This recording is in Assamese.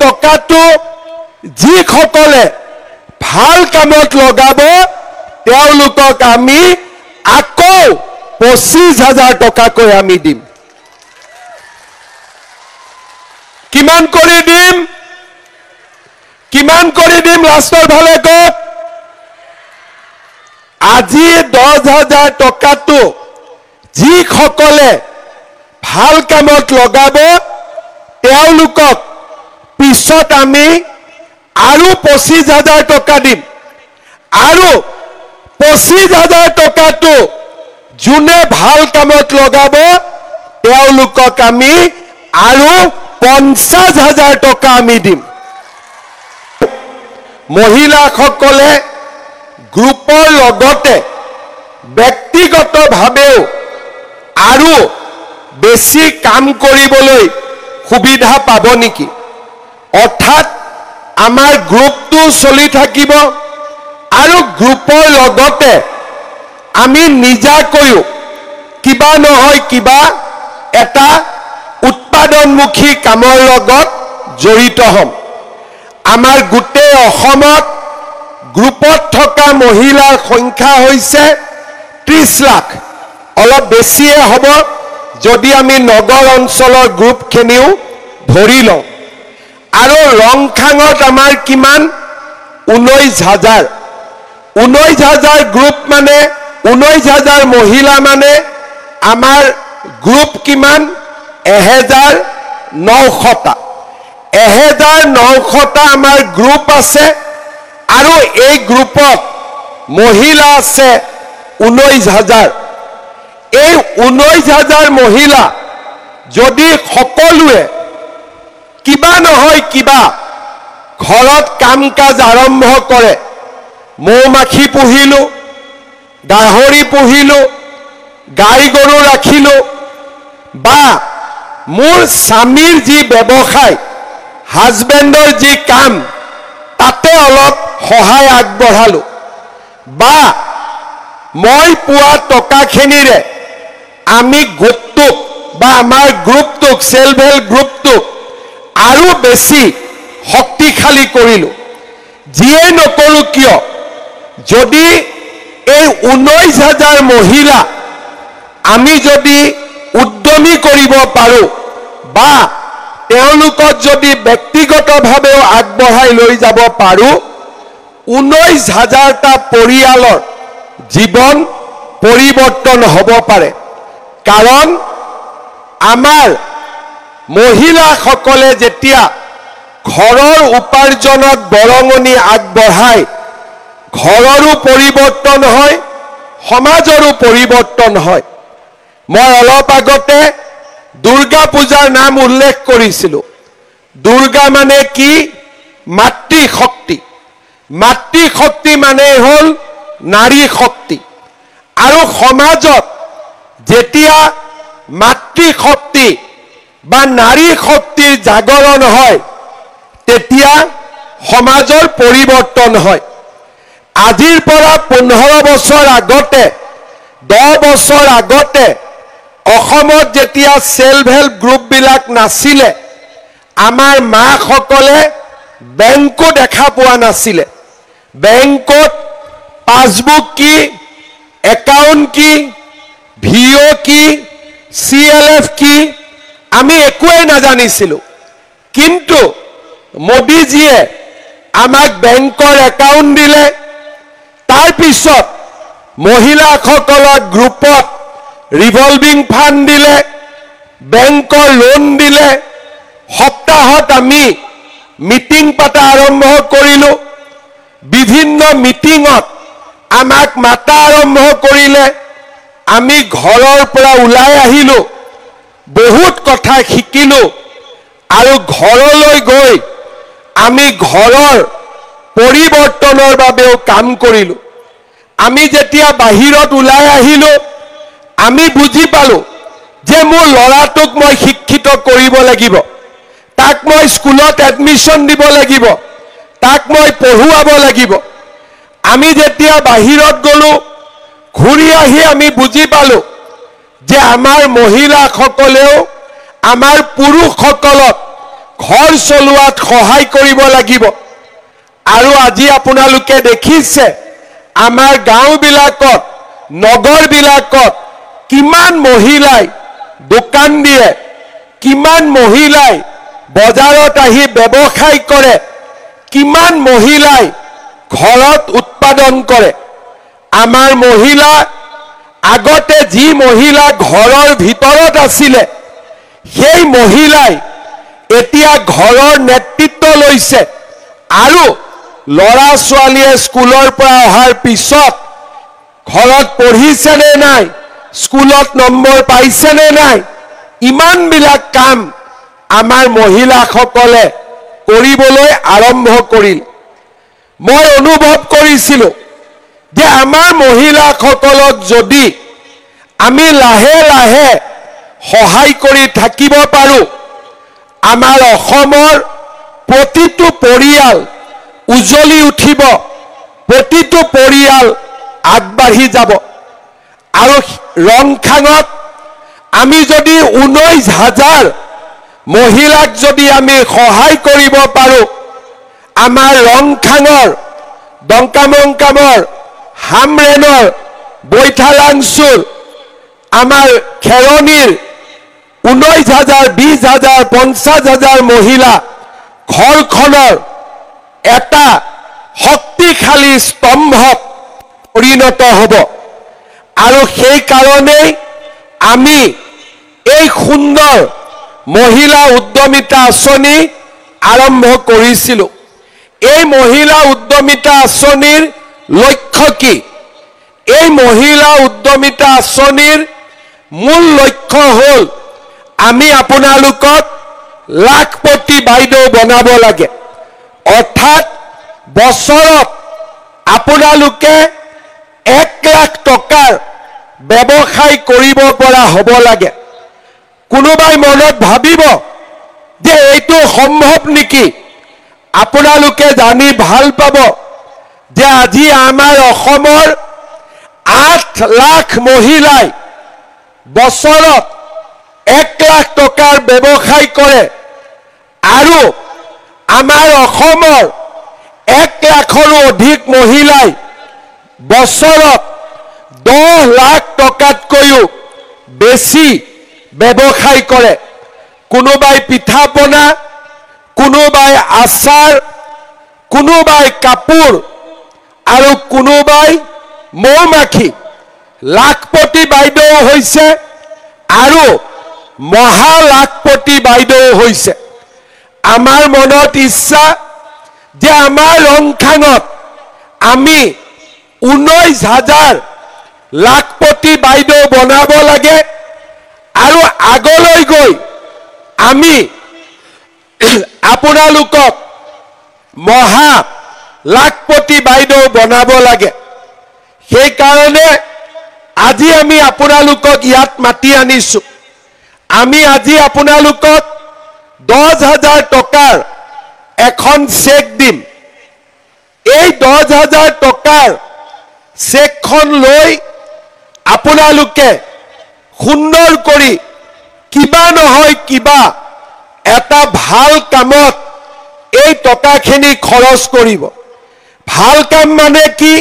টকাটো যিসকলে ভাল কামত লগাব তেওঁলোকক আমি আকৌ 25,000 টকাকৈ আমি দিম। কিমান কৰি দিম লাষ্টৰ ভালে কওক। আজি 10,000 টকাটো যিসকলে ভাল কামত লগাব তেওঁলোকক পিছত আমি আৰু 25,000 টকা দিম। আৰু 25,000 টকাটো যোনে ভাল কামত লগাব তেওঁলোকক আমি আৰু 50,000 টকা আমি দিম। মহিলাসকলে গ্ৰুপৰ লগতে ব্যক্তিগতভাৱেও আৰু বেছি কাম কৰিবলৈ সুবিধা পাব নেকি? অৰ্থাৎ আমাৰ গ্ৰুপটো চলি থাকিব আৰু গ্ৰুপৰ লগতে আমি নিজাকৈও কিবা নহয় কিবা এটা উৎপাদনমুখী কামৰ লগত জড়িত হ'ম। আমাৰ গোটেই অসমত গ্ৰুপত থকা মহিলাৰ সংখ্যা হৈছে 30 লাখ, অলপ বেছিয়ে হ'ব যদি আমি নগৰ অঞ্চলৰ গ্ৰুপখিনিও ধৰি লওঁ। আৰু ৰংখাঙত আমাৰ কিমান 19,000। 19,000 গ্ৰুপ মানে 19,000 মহিলা মানে আমাৰ গ্ৰুপ কিমান 1,900টা। 1,900টা আমাৰ গ্ৰুপ আছে আৰু এই গ্ৰুপত মহিলা আছে 19,000। এই 19,000 মহিলা যদি সকলোৱে কিবা নহয় কিবা ঘৰত কাম কাজ আৰম্ভ কৰে, মৌমাখি পুহিলো, গাহৰি পুহিলো, গাই গৰু ৰাখিলো, বা মোৰ স্বামীৰ যি ব্যৱসায় হাজবেণ্ডৰ যি কাম তাতে অলপ সহায় আগবঢ়ালো, বা মই পোৱা টকাখিনিৰে আমি গোটটোক বা আমাৰ গ্ৰুপটোক সেলফ হেল্প গ্ৰুপটোক আৰু বেছি শক্তিশালী কৰিলো। যিয়ে নকৰো কিয় যদি এই 19,000 মহিলা আমি যদি উদ্যমী কৰিব পাৰো বা তেওঁলোকক যদি ব্যক্তিগতভাৱেও আগবঢ়াই লৈ যাব পাৰো, 19,000টা পৰিয়ালৰ জীৱন পৰিৱৰ্তন হ'ব পাৰে। কাৰণ আমাৰ মহিলাসকলে যেতিয়া ঘৰৰ উপাৰ্জনক বৰঙণি আগবঢ়ায়, ঘৰৰো পৰিৱৰ্তন হয়, সমাজৰো পৰিৱৰ্তন হয়। মই অলপ আগতে দুৰ্গা পূজাৰ নাম উল্লেখ কৰিছিলোঁ। দুৰ্গা মানে কি? মাতৃশক্তি। মাতৃশক্তি মানে হ'ল নাৰী শক্তি। আৰু সমাজত যেতিয়া মাতৃশক্তি বা নাৰী শক্তিৰ জাগৰণ হয় তেতিয়া সমাজৰ পৰিৱৰ্তন হয়। আজিৰ পৰা 15 বছৰ আগতে 10 বছৰ আগতে অসমত যেতিয়া সেলফ হেল্প গ্ৰুপবিলাক নাছিলে, আমাৰ মাসকলে বেংকো দেখা পোৱা নাছিলে। বেংকত পাছবুক কি, একাউণ্ট কি, ভিঅ' কি, CLF কি আমি একোৱেই নাজানিছিলোঁ। কিন্তু মোদীজীয়ে আমাক বেংকৰ একাউণ্ট দিলে, তাৰ পিছত মহিলাসকলক গ্ৰুপত ৰিভলভিং ফাণ্ড দিলে, বেংকৰ লোন দিলে। সপ্তাহত আমি মিটিং পাতা আৰম্ভ কৰিলোঁ। বিভিন্ন মিটিঙত আমাক মাতা আৰম্ভ কৰিলে। আমি ঘৰৰ পৰা ওলাই আহিলোঁ, বহুত কথা শিকিলোঁ আৰু ঘৰলৈ গৈ আমি ঘৰৰ পৰিৱৰ্তনৰ বাবেও কাম কৰিলোঁ। আমি যেতিয়া বাহিৰত ওলাই আহিলোঁ আমি বুজি পালোঁ যে মোৰ ল'ৰাটোক মই শিক্ষিত কৰিব লাগিব, তাক মই স্কুলত এডমিশ্যন দিব লাগিব, তাক মই পঢ়ুৱাব লাগিব। আমি যেতিয়া বাহিৰত গ'লোঁ ঘূৰি আহি আমি বুজি পালোঁ যে আমাৰ মহিলাসকলেও আমাৰ পুৰুষসকলক ঘৰ চলোৱাত সহায় কৰিব লাগিব। আৰু আজি আপোনালোকে দেখিছে আমাৰ গাঁওবিলাকত নগৰবিলাকত কিমান মহিলাই দোকান দিয়ে, কিমান মহিলাই বজাৰত আহি ব্যৱসায় কৰে, কিমান মহিলাই ঘৰত উৎপাদন কৰে। আমাৰ মহিলা আগতে যি মহিলা ঘৰৰ ভিতৰত আছিলে সেই মহিলাই এতিয়া ঘৰৰ নেতৃত্ব লৈছে আৰু ল'ৰা ছোৱালীয়ে স্কুলৰ পৰা অহাৰ পিছত ঘৰত পঢ়িছে নে নাই, স্কুলত নম্বৰ পাইছে নে নাই, ইমানবিলাক কাম আমাৰ মহিলাসকলে কৰিবলৈ আৰম্ভ কৰিল। মই অনুভৱ কৰিছিলোঁ যে আমাৰ মহিলাসকলক যদি আমি লাহে লাহে সহায় কৰি থাকিব পাৰোঁ, আমাৰ অসমৰ প্ৰতিটো পৰিয়াল উজ্বলি উঠিব, প্ৰতিটো পৰিয়াল আগবাঢ়ি যাব। আৰু ৰংখাঙত আমি যদি 19,000 মহিলাক যদি আমি সহায় কৰিব পাৰোঁ, আমাৰ ৰংখাঙৰ, ডংকামংকামৰ, হামৰেনৰ, বৈঠালাংচুৰ, আমাৰ খেৰণিৰ 19,000, 20,000, 50,000 মহিলা ঘৰখনৰ এটা শক্তিশালী স্তম্ভত পৰিণত হ'ব। আৰু সেইকাৰণেই আমি এই সুন্দৰ মহিলা উদ্যমিতা আঁচনি আৰম্ভ কৰিছিলোঁ। এই মহিলা উদ্যমিতা আঁচনিৰ লক্ষ্য কি? এই মহিলা উদ্যমিতা আঁচনিৰ মূল লক্ষ্য হ'ল আমি আপোনালোকক লাখপতি বাইদেউ বনাব লাগে। অৰ্থাৎ বছৰত আপোনালোকে 1 লাখ টকাৰ ব্যৱসায় কৰিব পৰা হ'ব লাগে। কোনোবাই মনত ভাবিব যে এইটো সম্ভৱ নেকি? আপোনালোকে জানি ভাল পাব যে আজি আমাৰ অসমৰ 8 লাখ মহিলাই বছৰত 1 লাখ টকাৰ ব্যৱসায় কৰে আৰু আমাৰ অসমৰ 1 লাখৰো অধিক মহিলাই বছৰত 10 লাখ টকাতকৈও বেছি ব্যৱসায় কৰে। কোনোবাই পিঠা পনা, কোনোবাই আচাৰ, কোনোবাই কাপোৰ আৰু কোনোবাই মৌমাখি। লাখপতি বাইদেউ হৈছে আৰু মহা লাখপতি বাইদেউ হৈছে। আমাৰ মনত ইচ্ছা যে আমাৰ ৰংখাঙত আমি 19,000 লাখপতি বাইদেউ বনাব লাগে আৰু আগলৈ গৈ আমি আপোনালোকক মহা লাখপতি বাইদেউ বনাব লাগে। সেইকাৰণে আজি আমি আপোনালোকক ইয়াত মাতি আনিছোঁ। আমি আজি আপোনালোকক 10,000 টকাৰ এখন চেক দিম। এই 10,000 টকাৰ চেকখন লৈ আপোনালোকে সুন্দৰ কৰি কিবা নহয় কিবা এটা ভাল কামত এই টকাখিনি খৰচ কৰিব। ভাল কাম মানে কি?